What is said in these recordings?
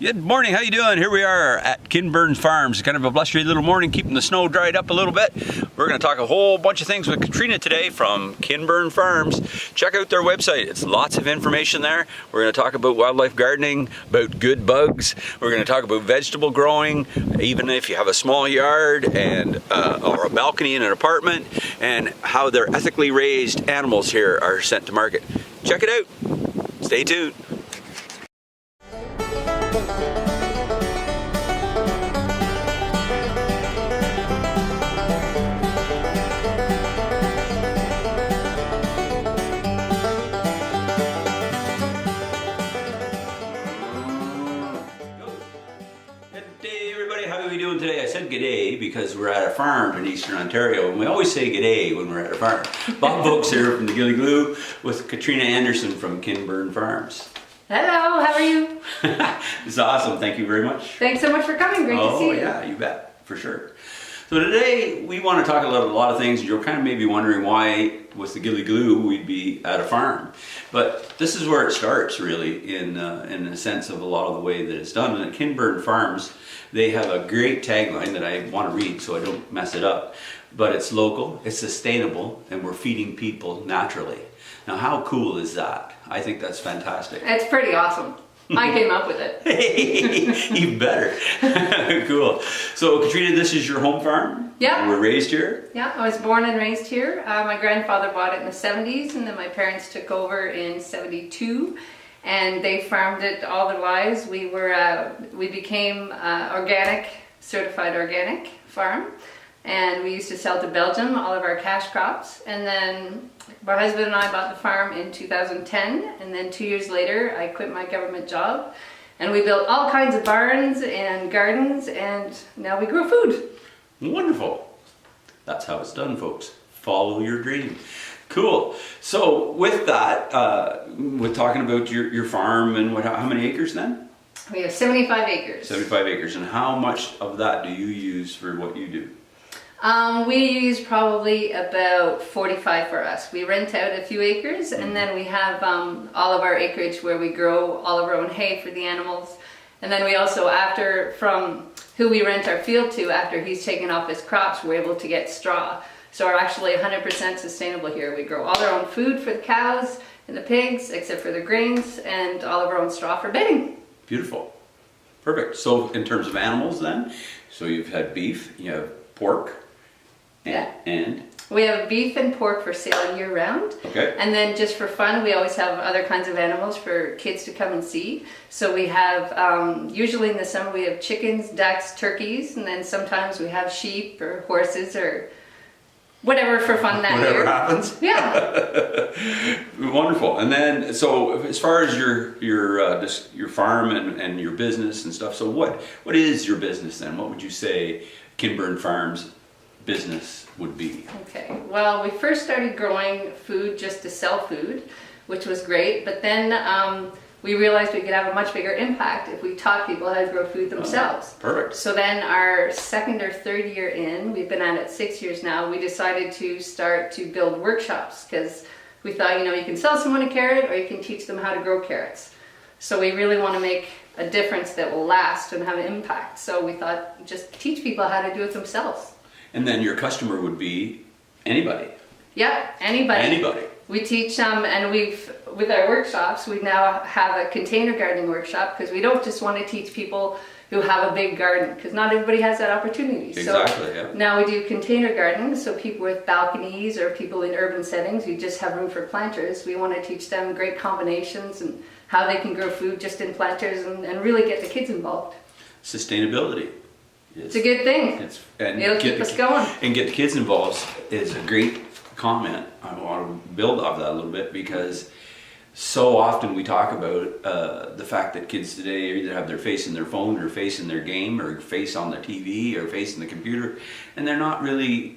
Good morning, how you doing? Here we are at Kinburn Farms. Kind of a blustery little morning, keeping the snow dried up a little bit. We're going to talk a whole bunch of things with Katrina today from Kinburn Farms. Check out their website, it's lots of information there. We're going to talk about wildlife gardening, about good bugs. We're going to talk about vegetable growing, even if you have a small yard and or a balcony in an apartment, and how their ethically raised animals here are sent to market. Check it out. Stay tuned. How are we doing today? I said g'day because we're at a farm in Eastern Ontario, and we always say g'day when we're at a farm. Bob Folks here from the Gilly Glue with Katrina Anderson from Kinburn Farms. Hello, how are you? It's awesome, thank you very much. Thanks so much for coming, great to see you. Oh yeah, you bet, for sure. So today we want to talk about a lot of things. You're kind of maybe wondering why with the Gilly Glue we'd be at a farm. But this is where it starts really in the sense of a lot of the way that it's done. And at Kinburn Farms, they have a great tagline that I want to read so I don't mess it up. But it's local, it's sustainable, and we're feeding people naturally. Now how cool is that? I think that's fantastic. It's pretty awesome. I came up with it. Hey, even better. Cool. So Katrina, this is your home farm? Yeah. You were raised here? Yeah, I was born and raised here. My grandfather bought it in the 70s, and then my parents took over in 72. And they farmed it all their lives. We became organic, certified organic farm. And we used to sell to Belgium all of our cash crops. And then my husband and I bought the farm in 2010. And then 2 years later, I quit my government job. And we built all kinds of barns and gardens. And now we grow food. Wonderful. That's how it's done, folks. Follow your dream. Cool. So with that, with talking about your farm and how many acres then? We have 75 acres. 75 acres. And how much of that do you use for what you do? We use probably about 45 for us. We rent out a few acres, and then we have all of our acreage where we grow all of our own hay for the animals. And then we also, from who we rent our field to, after he's taken off his crops, we're able to get straw. So we're actually 100% sustainable here. We grow all our own food for the cows and the pigs, except for the grains, and all of our own straw for bedding. Beautiful. Perfect. So in terms of animals then, so you've had beef, you have pork, and we have beef and pork for sale year round. Okay. And then just for fun, we always have other kinds of animals for kids to come and see. So we have, usually in the summer, we have chickens, ducks, turkeys, and then sometimes we have sheep or horses or whatever for fun that year. Whatever happens. Yeah. Wonderful. And then, so as far as your farm and your business and stuff, so what is your business then? What would you say Kinburn Farms business would be? Okay, well, we first started growing food just to sell food, which was great, but then we realized we could have a much bigger impact if we taught people how to grow food themselves. Perfect. So then our second or third year in, we've been at it 6 years now, we decided to start to build workshops, because we thought, you can sell someone a carrot or you can teach them how to grow carrots. So we really want to make a difference that will last and have an impact. So we thought, just teach people how to do it themselves. And then your customer would be anybody. Yeah, anybody. Anybody. We teach and with our workshops, we now have a container gardening workshop, because we don't just want to teach people who have a big garden, because not everybody has that opportunity. Exactly, so yeah. Now we do container gardening, so people with balconies or people in urban settings who just have room for planters, we want to teach them great combinations and how they can grow food just in planters and really get the kids involved. Sustainability. It's a good thing. It'll keep us going. And get the kids involved is a great comment. I want to build off that a little bit, because so often we talk about the fact that kids today either have their face in their phone or face in their game or face on their TV or face in the computer, and they're not really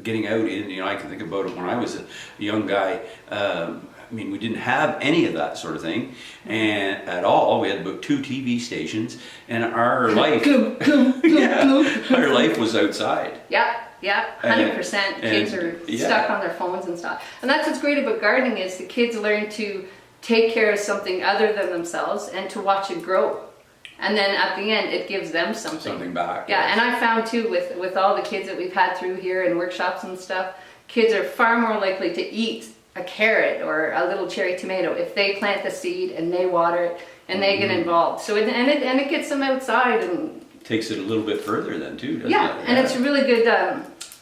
getting out in, I can think about it when I was a young guy. We didn't have any of that sort of thing, and at all. We had about 2 TV stations, and our life, our life was outside. Yeah, 100%. Kids are stuck on their phones and stuff, and that's what's great about gardening is the kids learn to take care of something other than themselves and to watch it grow. And then at the end, it gives them something. Something back. Yeah, yes. and I found too with all the kids that we've had through here in workshops and stuff, kids are far more likely to eat a carrot or a little cherry tomato if they plant the seed and they water it and they get involved. So it gets them outside and Takes it a little bit further then too, doesn't yeah, it? and it's a really good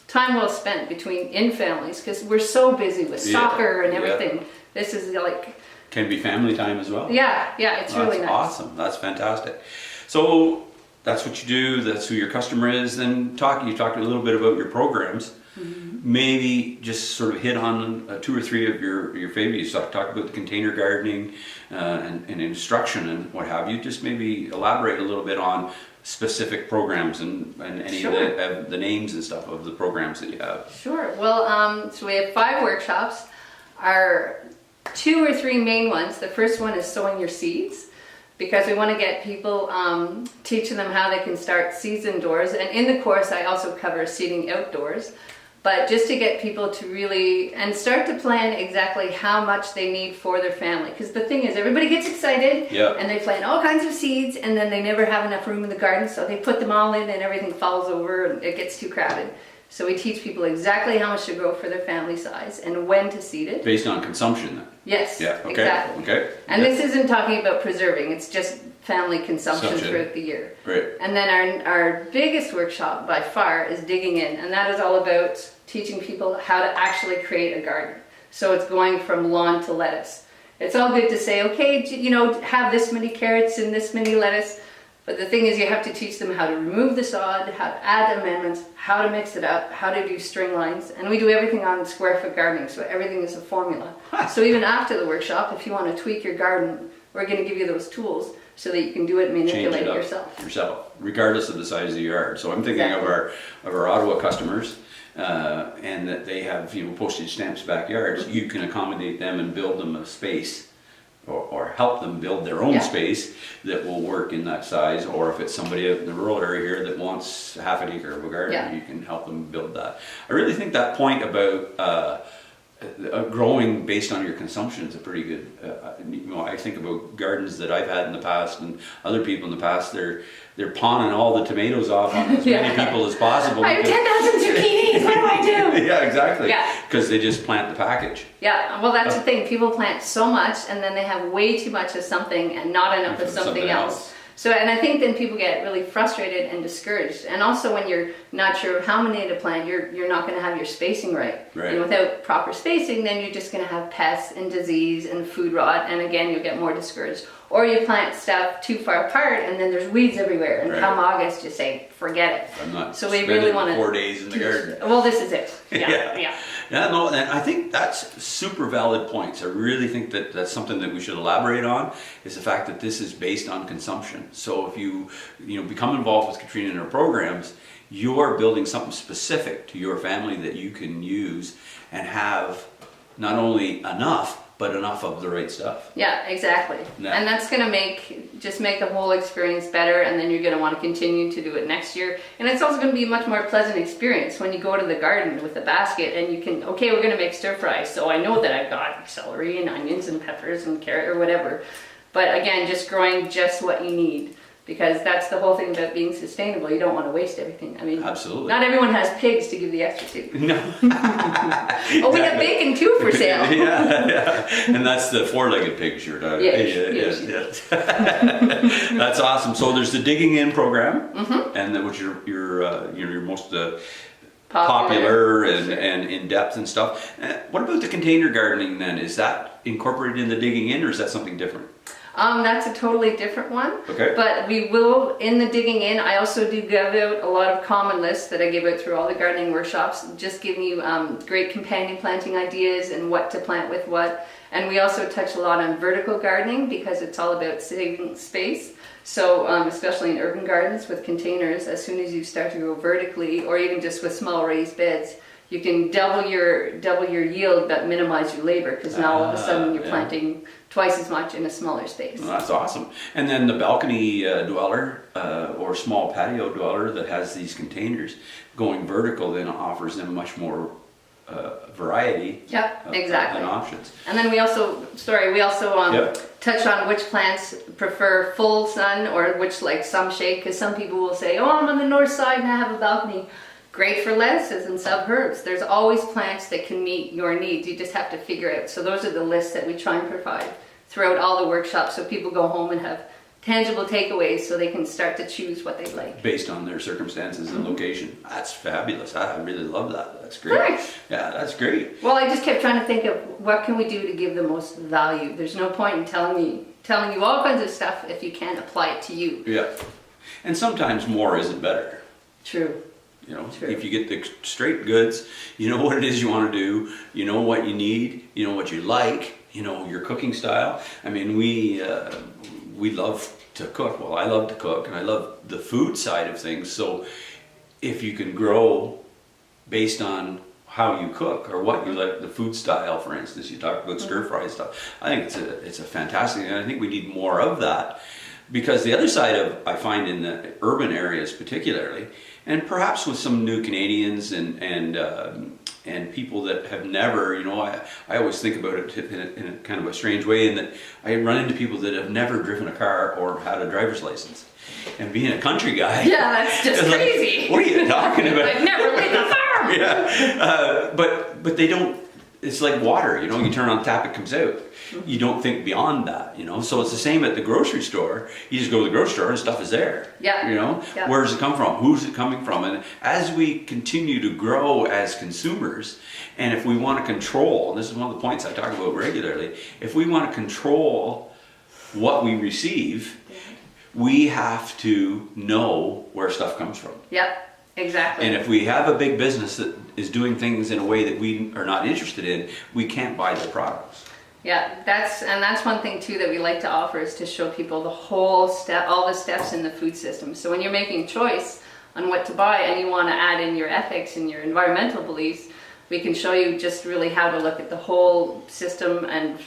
time well spent in families because we're so busy with soccer and everything. This is like Can be family time as well. yeah, it's really nice. That's awesome. That's fantastic. So that's what you do. That's who your customer is. Then you talked a little bit about your programs. Maybe just sort of hit on 2 or 3 of your favorites. You talked about the container gardening and instruction and what have you. Just maybe elaborate a little bit on specific programs and any of the names and stuff of the programs that you have. Sure. Well, so we have 5 workshops. Our 2 or 3 main ones. The first one is sowing your seeds, because we want to get people, teaching them how they can start seeds indoors. And in the course, I also cover seeding outdoors. But just to get people to really, and start to plan exactly how much they need for their family. Because the thing is, everybody gets excited, and they plant all kinds of seeds, and then they never have enough room in the garden, so they put them all in and everything falls over and it gets too crowded. So we teach people exactly how much to grow for their family size and when to seed it. Based on consumption then? Yes, Yeah, okay. exactly. Okay. And this isn't talking about preserving, it's just family consumption throughout the year. Right. And then our biggest workshop by far is digging in, and that is all about teaching people how to actually create a garden. So it's going from lawn to lettuce. It's all good to say, okay, have this many carrots and this many lettuce, but the thing is you have to teach them how to remove the sod, how to add amendments, how to mix it up, how to do string lines, and we do everything on square foot gardening, so everything is a formula. So even after the workshop, if you want to tweak your garden, we're going to give you those tools so that you can do it and manipulate it yourself, regardless of the size of the yard. So I'm thinking of our Ottawa customers, and that they have postage stamps backyards. You can accommodate them and build them a space, or help them build their own space that will work in that size. Or if it's somebody out in the rural area here that wants half an acre of a garden, you can help them build that. I really think that point about growing based on your consumption is a pretty good. I think about gardens that I've had in the past and other people in the past. They're pawning all the tomatoes off on as many people as possible. I have 10,000 zucchinis. What do I do? Yeah, exactly. Yeah. Because they just plant the package. Yeah. Well, that's the thing. People plant so much, and then they have way too much of something and not enough of something else. So, and I think then people get really frustrated and discouraged. And also when you're not sure how many to plant, you're not going to have your spacing right. And without proper spacing, then you're just going to have pests and disease and food rot. And again, you'll get more discouraged. Or you plant stuff too far apart and then there's weeds everywhere. And come August, you say, forget it. I'm not so we really want to 4 days in the garden. Well, this is it. Yeah. No, and I think that's super valid points. I really think that that's something that we should elaborate on, is the fact that this is based on consumption. So if you become involved with Katrina and her programs, you're building something specific to your family that you can use and have not only enough, but enough of the right stuff. Yeah, exactly. Yeah. And that's going to make the whole experience better, and then you're going to want to continue to do it next year. And it's also going to be a much more pleasant experience when you go to the garden with a basket and you can, okay, we're going to make stir fry, so I know that I've got celery and onions and peppers and carrot or whatever. But again, just growing just what you need. Because that's the whole thing about being sustainable. You don't want to waste everything. I mean, absolutely. Not everyone has pigs to give the extra to. No. Oh, we have bacon too for sale. yeah. And that's the 4-legged pig shirt. Yes. That's awesome. So there's the digging in program, and which your most popular and in depth and stuff. What about the container gardening then? Is that incorporated in the digging in, or is that something different? That's a totally different one. Okay. But we will, in the digging in, I also do give out a lot of common lists that I give out through all the gardening workshops, just giving you great companion planting ideas and what to plant with what. And we also touch a lot on vertical gardening because it's all about saving space. So especially in urban gardens with containers, as soon as you start to grow vertically, or even just with small raised beds, you can double your yield but minimize your labor, because now all of a sudden you're planting twice as much in a smaller space. Well, that's awesome. And then the balcony dweller or small patio dweller that has these containers, going vertical then offers them much more variety Yep, of, exactly. and options. And then we also Yep. touch on which plants prefer full sun or which like some shade, because some people will say, oh, I'm on the north side and I have a balcony. Great for lettuces and sub-herbs. There's always plants that can meet your needs. You just have to figure out. So those are the lists that we try and provide throughout all the workshops, so people go home and have tangible takeaways so they can start to choose what they like. Based on their circumstances and location. That's fabulous. I really love that. That's great. Thanks. Yeah, that's great. Well, I just kept trying to think of what can we do to give the most value. There's no point in telling you all kinds of stuff if you can't apply it to you. Yeah. And sometimes more isn't better. True. You know, True. if you get the straight goods, you know what it is you want to do, you know what you need, you know what you like, you know your cooking style. I mean, we love to cook. Well, I love to cook and I love the food side of things. So if you can grow based on how you cook or what you like, the food style, for instance, you talked about stir fry stuff. I think it's a fantastic, and I think we need more of that, because the other side of, I find in the urban areas particularly, and perhaps with some new Canadians and people that have never, you know, I always think about it in a kind of a strange way, in that I run into people that have never driven a car or had a driver's license. And being a country guy, Yeah, that's just it's like, crazy. what are you talking about? I've never leave the farm. Yeah, but they don't. It's like water, you know. You turn on the tap, it comes out. You don't think beyond that, you know. So it's the same at the grocery store. You just go to the grocery store and stuff is there. Yeah. You know, Yeah. where does it come from? Who's it coming from? And as we continue to grow as consumers, and if we want to control, and this is one of the points I talk about regularly, if we want to control what we receive, we have to know where stuff comes from. Yep. Exactly. And if we have a big business that is doing things in a way that we are not interested in, we can't buy their products. Yeah, that's one thing too that we like to offer, is to show people the whole step, all the steps in the food system. So when you're making a choice on what to buy and you want to add in your ethics and your environmental beliefs, we can show you just really how to look at the whole system, and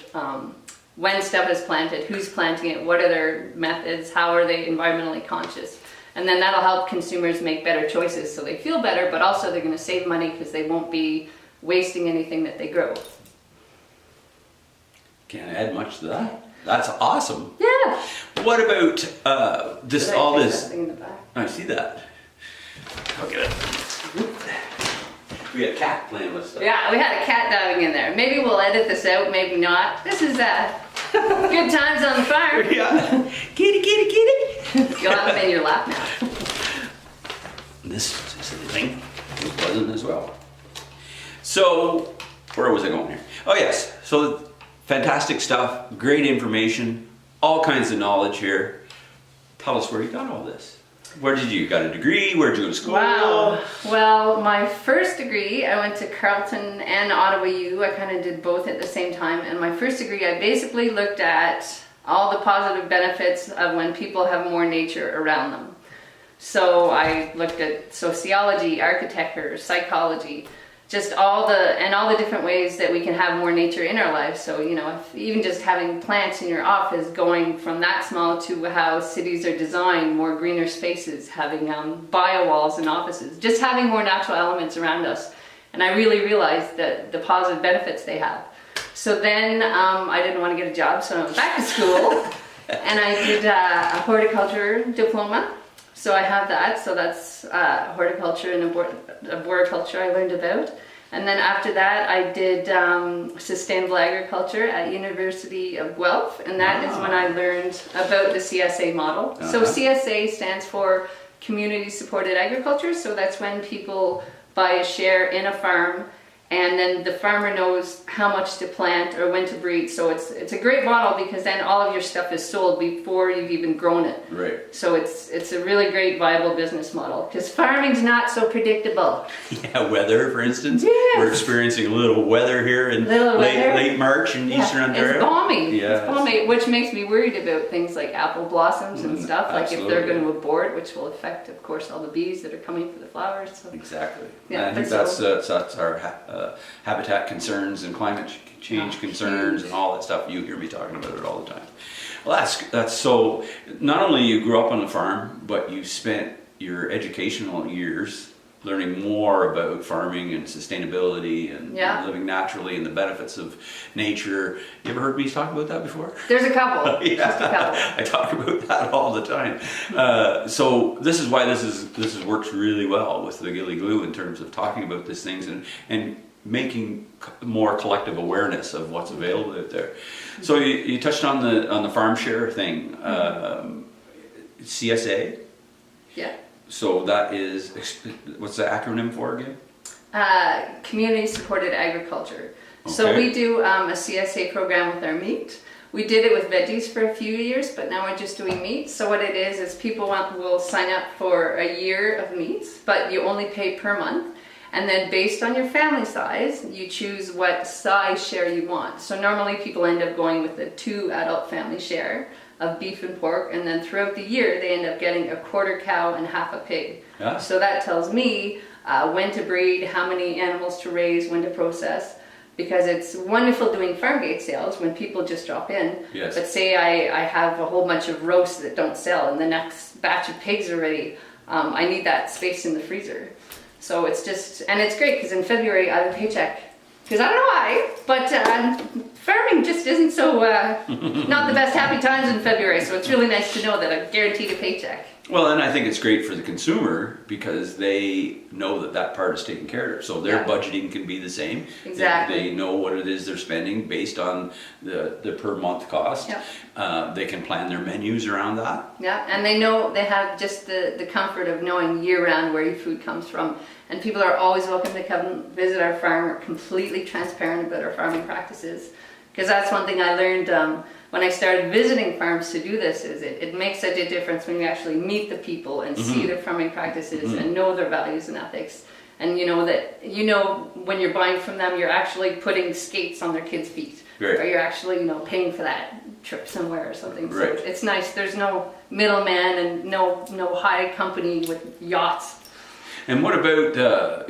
when stuff is planted, who's planting it, what are their methods, how are they environmentally conscious. And then that'll help consumers make better choices so they feel better, but also they're going to save money because they won't be wasting anything that they grow. Can't add much to that. That's awesome. Yeah. What about this? Did I All take this. that thing in the back? I see that. Look at it. We had a cat playing with stuff. Yeah, we had a cat diving in there. Maybe we'll edit this out, maybe not. This is good times on the farm. Yeah. Kitty, kitty, kitty. You'll have them in your lap now. This thing was pleasant as well. So, where was I going here? Oh yes. So, fantastic stuff. Great information. All kinds of knowledge here. Tell us where you got all this. Where did you got a degree? Where did you go to school? Wow. Well, my first degree, I went to Carleton and Ottawa U. I kind of did both at the same time. And my first degree, I basically looked at all the positive benefits of when people have more nature around them. So I looked at sociology, architecture, psychology, just all the different ways that we can have more nature in our lives. So, you know, even just having plants in your office, going from that small to how cities are designed, more greener spaces, having bio walls in offices, just having more natural elements around us. And I really realized that the positive benefits they have. So then I didn't want to get a job, so I went back to school and I did a horticulture diploma. So I have that, so that's horticulture and arboriculture I learned about. And then after that I did sustainable agriculture at University of Guelph, and that is when I learned about the CSA model. So CSA stands for Community Supported Agriculture, so that's when people buy a share in a farm, and then the farmer knows how much to plant or when to breed. So it's a great model, because then all of your stuff is sold before you've even grown it. Right. So it's a really great viable business model, because farming's not so predictable. Yeah, weather, for instance. Yes. We're experiencing a little weather here in late March in Eastern Ontario. It's balmy. Yeah. It's balmy, which makes me worried about things like apple blossoms and stuff. Like if they're Absolutely. going to abort, which will affect, of course, all the bees that are coming for the flowers. So. Exactly. Yeah, I think but that's our habitat concerns and climate change concerns and all that stuff. You hear me talking about it all the time. Well, that's so. Not only you grew up on the farm, but you spent your educational years learning more about farming and sustainability and Yeah. living naturally and the benefits of nature. You ever heard me talk about that before? There's a couple. Yeah. Just a couple. I talk about that all the time. So this is why this works really well with the Gilly Glue in terms of talking about these things and making more collective awareness of what's available out there. So you touched on the farm share thing, CSA. Yeah. So that is, what's the acronym for again? Community supported agriculture. So Okay. we do a CSA program with our meat. We did it with veggies for a few years, but now we're just doing meat. So what it is people will sign up for a year of meats, but you only pay per month. And then based on your family size, you choose what size share you want. So normally people end up going with a 2 adult family share of beef and pork, and then throughout the year they end up getting a quarter cow and half a pig. Yeah. So that tells me when to breed, how many animals to raise, when to process, because it's wonderful doing farm gate sales when people just drop in. Yes. But say I have a whole bunch of roasts that don't sell and the next batch of pigs are ready, I need that space in the freezer. So it's just, and it's great because in February I have a paycheck. Because I don't know why, but farming just isn't so, not the best happy times in February. So it's really nice to know that I'm guaranteed a paycheck. Well, and I think it's great for the consumer because they know that part is taken care of. So their Yeah. budgeting can be the same. Exactly. They know what it is they're spending based on the per month cost. Yeah. They can plan their menus around that. Yeah, and they know they have just the comfort of knowing year-round where your food comes from. And people are always welcome to come visit our farm. We're completely transparent about our farming practices. Because that's one thing I learned when I started visiting farms to do this, is it makes such a difference when you actually meet the people and see their farming practices and know their values and ethics. And you know when you're buying from them, you're actually putting skates on their kids' feet. Right. Or you're actually, paying for that trip somewhere or something. Right. So it's nice. There's no middleman and no high company with yachts. And what about the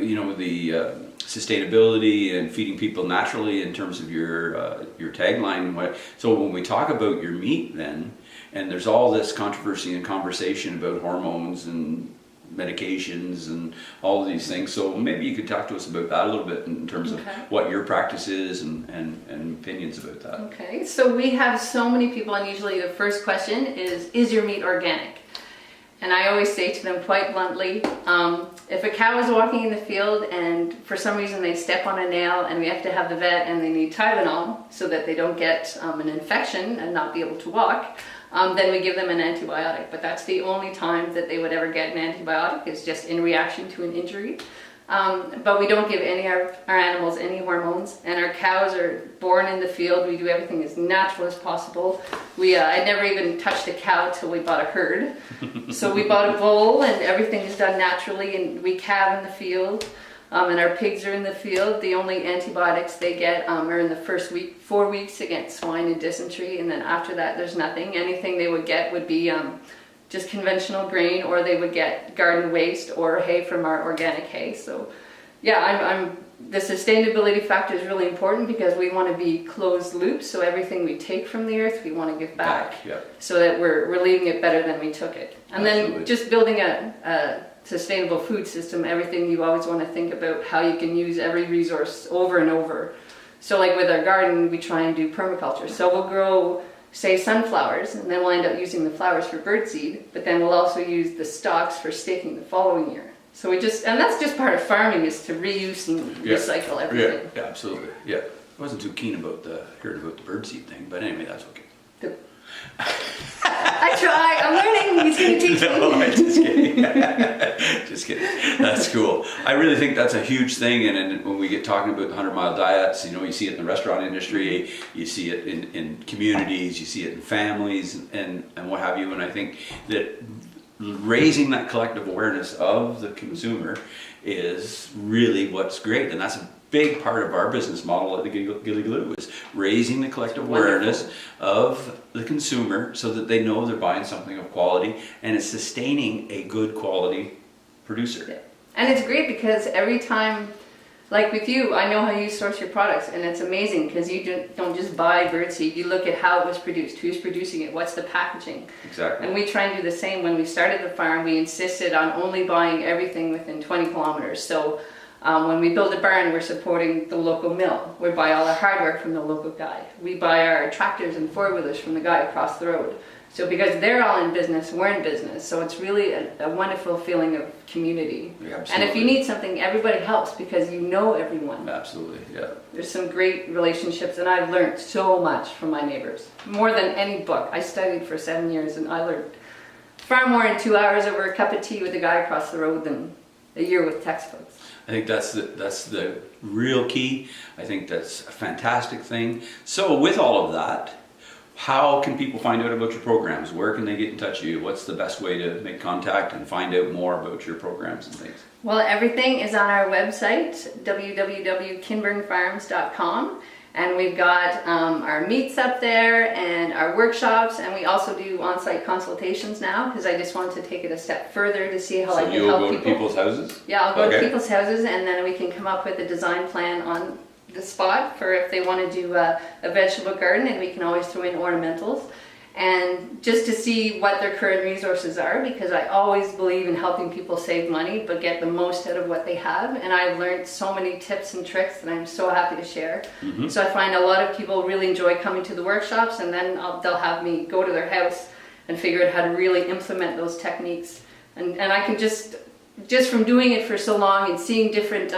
sustainability and feeding people naturally in terms of your tagline? So when we talk about your meat, then, and there's all this controversy and conversation about hormones and medications and all of these things. So maybe you could talk to us about that a little bit in terms of what your practice is and opinions about that. Okay, so we have so many people, and usually the first question is your meat organic? And I always say to them quite bluntly, if a cow is walking in the field and for some reason they step on a nail and we have to have the vet and they need Tylenol so that they don't get an infection and not be able to walk, then we give them an antibiotic. But that's the only time that they would ever get an antibiotic, is just in reaction to an injury. But we don't give any of our animals any hormones, and our cows are born in the field. We do everything as natural as possible. I never even touched a cow till we bought a herd. So we bought a bull, and everything is done naturally, and we calve in the field, and our pigs are in the field. The only antibiotics they get are in the first 4 weeks against swine and dysentery, and then after that there's nothing. Anything they would get would be just conventional grain, or they would get garden waste or hay from our organic hay. So yeah, the sustainability factor is really important because we want to be closed loop. So everything we take from the earth, we want to give back, so that we're leaving it better than we took it. And then just building a sustainable food system, everything you always want to think about how you can use every resource over and over. So like with our garden, we try and do permaculture. So we'll grow, say, sunflowers, and then we'll end up using the flowers for birdseed, but then we'll also use the stalks for staking the following year. So and that's just part of farming, is to reuse and recycle everything. Yeah, absolutely. Yeah, I wasn't too keen about hearing about the birdseed thing, but anyway, that's okay. I try. I'm learning. He's going to teach me. No, I'm just kidding. Just kidding. That's cool. I really think that's a huge thing. And when we get talking about the 100-mile diets, you see it in the restaurant industry, you see it in communities, you see it in families, and what have you. And I think that raising that collective awareness of the consumer is really what's great. And that's a big part of our business model at the Gilly Glue, is raising the collective awareness of the consumer so that they know they're buying something of quality and it's sustaining a good quality producer. And it's great because every time like with you, I know how you source your products, and it's amazing because you don't just buy birdseed. You look at how it was produced, who's producing it, what's the packaging. Exactly. And we try and do the same. When we started the farm, we insisted on only buying everything within 20 kilometers. So when we build a barn, we're supporting the local mill. We buy all our hardware from the local guy. We buy our tractors and four-wheelers from the guy across the road. So because they're all in business, we're in business. So it's really a wonderful feeling of community. Yeah, and if you need something, everybody helps because you know everyone. Absolutely, yeah. There's some great relationships, and I've learned so much from my neighbors. More than any book. I studied for 7 years, and I learned far more in 2 hours over a cup of tea with a guy across the road than a year with textbooks. I think that's the real key. I think that's a fantastic thing. So with all of that, how can people find out about your programs? Where can they get in touch with you? What's the best way to make contact and find out more about your programs and things? Well, everything is on our website, www.kinburnfarms.com. And we've got our meets up there and our workshops, and we also do on-site consultations now because I just wanted to take it a step further to see how I can help people. So you'll go to people's houses? Yeah, I'll go to people's houses, and then we can come up with a design plan on the spot for if they want to do a vegetable garden, and we can always throw in ornamentals. And just to see what their current resources are, because I always believe in helping people save money but get the most out of what they have, and I've learned so many tips and tricks that I'm so happy to share. So I find a lot of people really enjoy coming to the workshops, and then they'll have me go to their house and figure out how to really implement those techniques. And I can just from doing it for so long and seeing different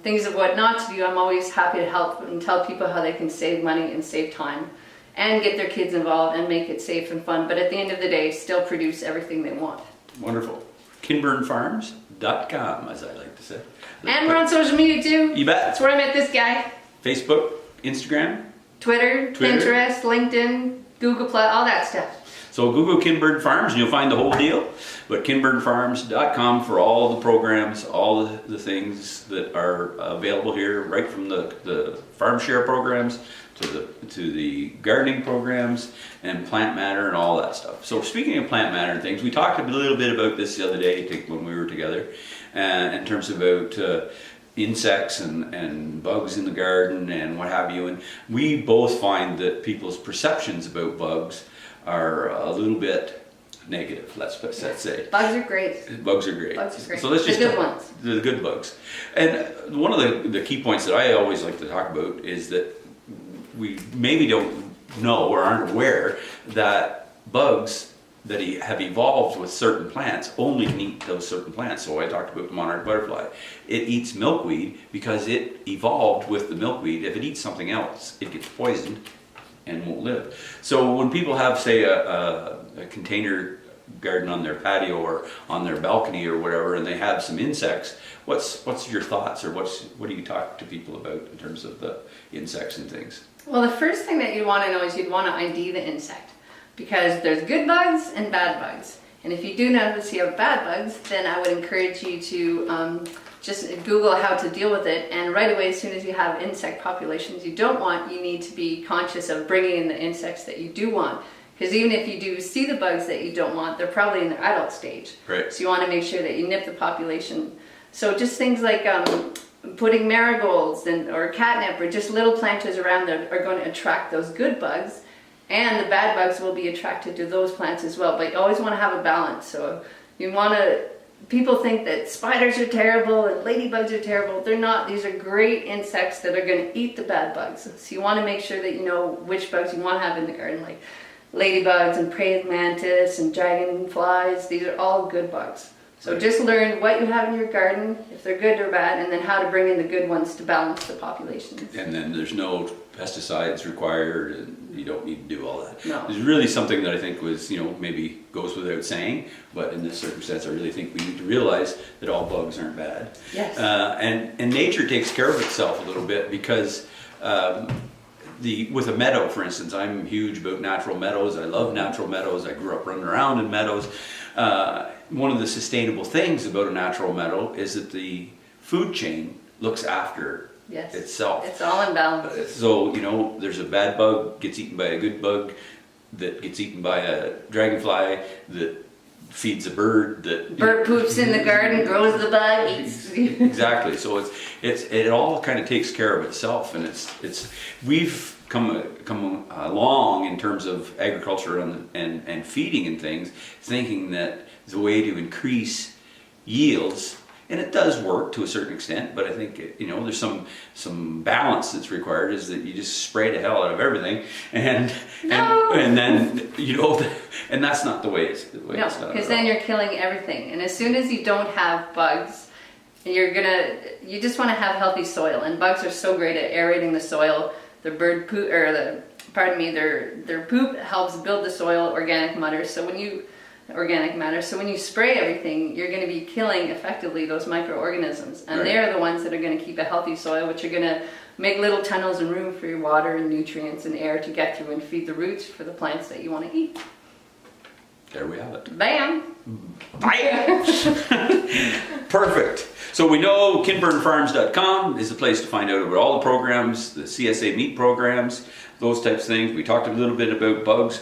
things of what not to do, I'm always happy to help and tell people how they can save money and save time and get their kids involved and make it safe and fun, but at the end of the day, still produce everything they want. Wonderful. Kinburnfarms.com, as I like to say. And we're on social media too. You bet. That's where I met this guy. Facebook, Instagram, Twitter, Pinterest, LinkedIn, Google+, all that stuff. So Google Kinburn Farms and you'll find the whole deal. But kinburnfarms.com for all the programs, all the things that are available here, right from the farm share programs to the gardening programs and plant matter and all that stuff. So speaking of plant matter and things, we talked a little bit about this the other day when we were together, in terms about insects and bugs in the garden and what have you. And we both find that people's perceptions about bugs are a little bit negative, let's say. Bugs are great. Bugs are great. Bugs are great. So let's just the good ones. The good bugs. And one of the key points that I always like to talk about is that we maybe don't know or aren't aware that bugs that have evolved with certain plants only can eat those certain plants. So I talked about the monarch butterfly. It eats milkweed because it evolved with the milkweed. If it eats something else, it gets poisoned and won't live. So when people have, say, a container garden on their patio or on their balcony or whatever, and they have some insects, what's your thoughts, or what do you talk to people about in terms of the insects and things? Well, the first thing that you'd want to know is you'd want to ID the insect, because there's good bugs and bad bugs. And if you do notice you have bad bugs, then I would encourage you to just Google how to deal with it, and right away, as soon as you have insect populations you don't want, you need to be conscious of bringing in the insects that you do want. Because even if you do see the bugs that you don't want, they're probably in their adult stage. Right. So you want to make sure that you nip the population. So just things like putting marigolds or catnip or just little planters around there are going to attract those good bugs, and the bad bugs will be attracted to those plants as well. But you always want to have a balance. So you want to, people think that spiders are terrible and ladybugs are terrible. They're not. These are great insects that are going to eat the bad bugs. So you want to make sure that you know which bugs you want to have in the garden, like ladybugs and praying mantis and dragonflies. These are all good bugs. So just learn what you have in your garden, if they're good or bad, and then how to bring in the good ones to balance the populations. And then there's no pesticides required, and you don't need to do all that. No. It's really something that I think was, maybe goes without saying, but in this circumstance I really think we need to realize that all bugs aren't bad. Yes. And nature takes care of itself a little bit, because with a meadow, for instance, I'm huge about natural meadows. I love natural meadows. I grew up running around in meadows. One of the sustainable things about a natural meadow is that the food chain looks after itself. It's all in balance. So, there's a bad bug gets eaten by a good bug that gets eaten by a dragonfly that feeds a bird that Bird poops in the garden, grows the bug, eats. exactly. So it all kind of takes care of itself, and we've come along in terms of agriculture and feeding and things, thinking that the way to increase yields. And it does work to a certain extent, but I think, there's some balance that's required, is that you just spray the hell out of everything, and then, and that's not the way it's done. No, because then you're killing everything. And as soon as you don't have bugs, you just want to have healthy soil. And bugs are so great at aerating the soil. Their bird poop, their poop helps build the soil, organic matter. So when you spray everything, you're going to be killing effectively those microorganisms, and They're the ones that are going to keep a healthy soil, which are going to make little tunnels and room for your water and nutrients and air to get through and feed the roots for the plants that you want to eat. There we have it. Bam! Bam! Perfect. So we know kinburnfarms.com is the place to find out about all the programs, the CSA meat programs, those types of things. We talked a little bit about bugs.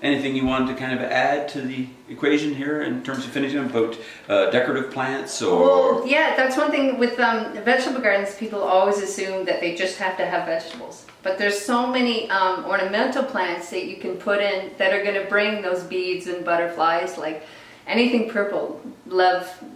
Anything you wanted to kind of add to the equation here in terms of finishing about decorative plants? Well, yeah, that's one thing with vegetable gardens. People always assume that they just have to have vegetables. But there's so many ornamental plants that you can put in that are going to bring those bees and butterflies, like anything purple.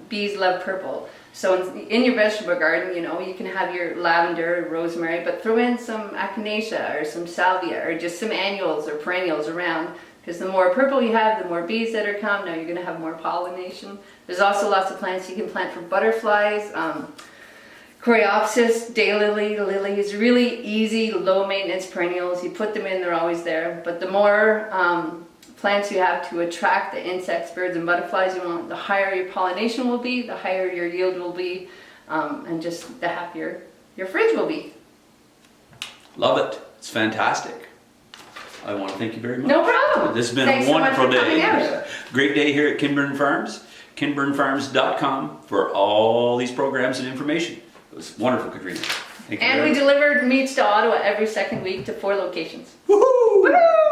Bees love purple. So in your vegetable garden, you can have your lavender, rosemary, but throw in some echinacea or some salvia or just some annuals or perennials around. Because the more purple you have, the more bees that are come. Now you're going to have more pollination. There's also lots of plants you can plant for butterflies. Coreopsis, daylily, lilies, really easy, low maintenance perennials. You put them in, they're always there. But the more plants you have to attract the insects, birds, and butterflies you want, the higher your pollination will be, the higher your yield will be, and just the happier your fridge will be. Love it. It's fantastic. I want to thank you very much. No problem. This has been Thanks a wonderful so much for day. coming out. Great day here at Kinburn Farms. kinburnfarms.com for all these programs and information. It was wonderful, Katrina. Thank you And very we much. delivered meats to Ottawa every second week to 4 locations. Woohoo! Woo!